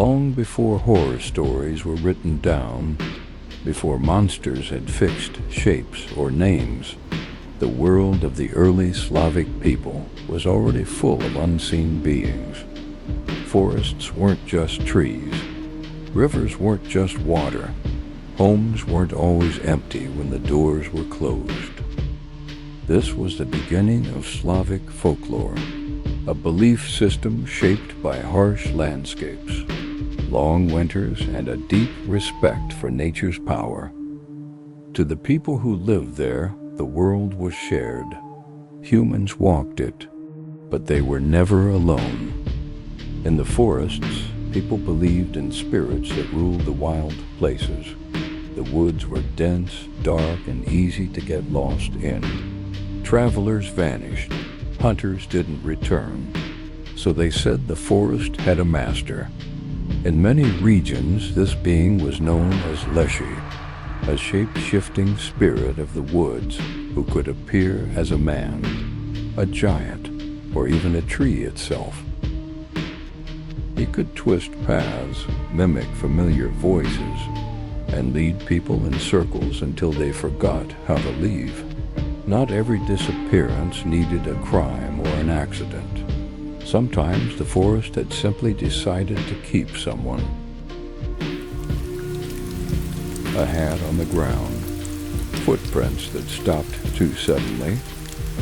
Long before horror stories were written down, before monsters had fixed shapes or names, the world of the early Slavic people was already full of unseen beings. Forests weren't just trees. Rivers weren't just water. Homes weren't always empty when the doors were closed. This was the beginning of Slavic folklore, a belief system shaped by harsh landscapes, long winters, and a deep respect for nature's power. To the people who lived there, the world was shared. Humans walked it, but they were never alone. In the forests, people believed in spirits that ruled the wild places. The woods were dense, dark, and easy to get lost in. Travelers vanished. Hunters didn't return. So they said the forest had a master. In many regions, this being was known as Leshy, a shape-shifting spirit of the woods who could appear as a man, a giant, or even a tree itself. He could twist paths, mimic familiar voices, and lead people in circles until they forgot how to leave. Not every disappearance needed a crime or an accident. Sometimes the forest had simply decided to keep someone. A hat on the ground, footprints that stopped too suddenly,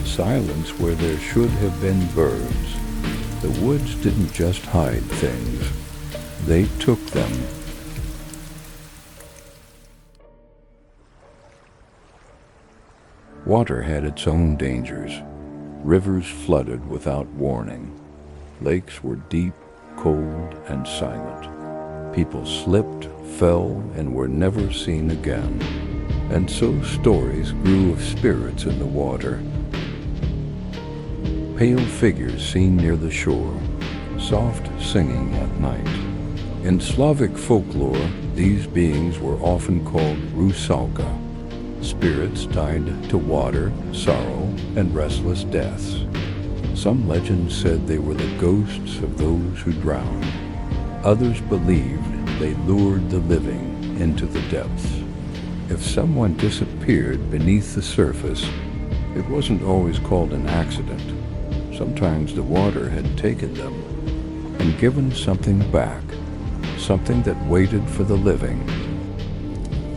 silence where there should have been birds. The woods didn't just hide things, they took them. Water had its own dangers. Rivers flooded without warning. Lakes were deep, cold, and silent. People slipped, fell, and were never seen again. And so stories grew of spirits in the water. Pale figures seen near the shore, soft singing at night. In Slavic folklore, these beings were often called Rusalki, spirits tied to water, sorrow, and restless deaths. Some legends said they were the ghosts of those who drowned. Others believed they lured the living into the depths. If someone disappeared beneath the surface, it wasn't always called an accident. Sometimes the water had taken them and given something back, something that waited for the living.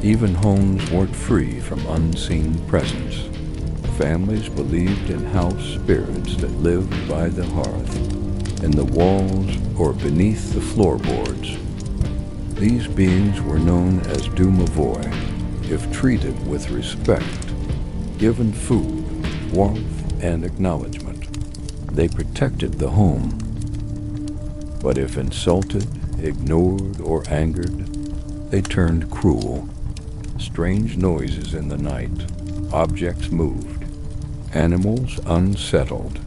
Even homes weren't free from unseen presence. Families believed in house spirits that lived by the hearth, in the walls, or beneath the floorboards. These beings were known as Domovoi, if treated with respect, given food, warmth, and acknowledgement. They protected the home. But if insulted, ignored, or angered, they turned cruel. Strange noises in the night, objects moved, animals unsettled.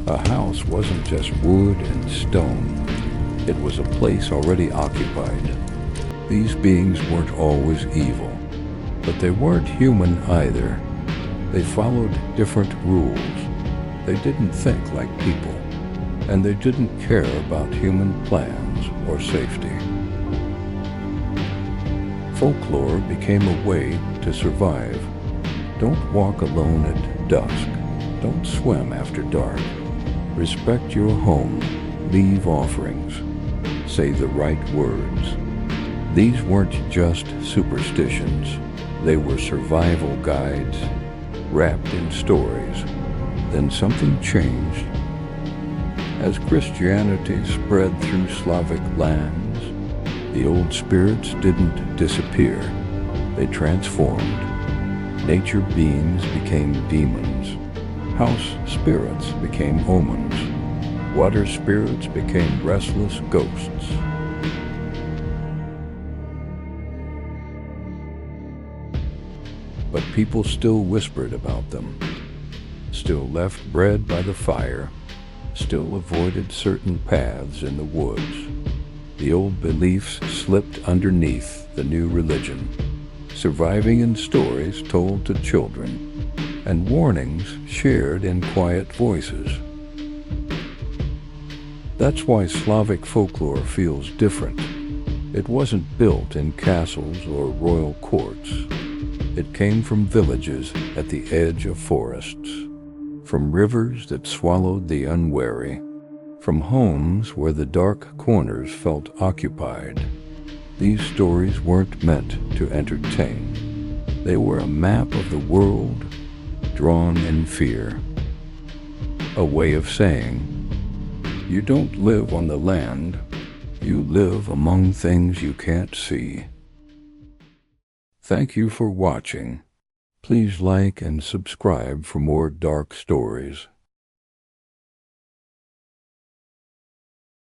A house wasn't just wood and stone, it was a place already occupied. These beings weren't always evil, but they weren't human either. They followed different rules. They didn't think like people, and they didn't care about human plans or safety. Folklore became a way to survive. Don't walk alone at dusk. Don't swim after dark. Respect your home. Leave offerings. Say the right words. These weren't just superstitions. They were survival guides, wrapped in stories. Then something changed. As Christianity spread through Slavic lands, the old spirits didn't disappear. They transformed. Nature beings became demons. House spirits became omens. Water spirits became restless ghosts. But people still whispered about them, still left bread by the fire, still avoided certain paths in the woods. The old beliefs slipped underneath the new religion, surviving in stories told to children and warnings shared in quiet voices. That's why Slavic folklore feels different. It wasn't built in castles or royal courts. It came from villages at the edge of forests, from rivers that swallowed the unwary, from homes where the dark corners felt occupied. These stories weren't meant to entertain. They were a map of the world drawn in fear. A way of saying, you don't live on the land, you live among things you can't see. Thank you for watching. Please like and subscribe for more dark stories.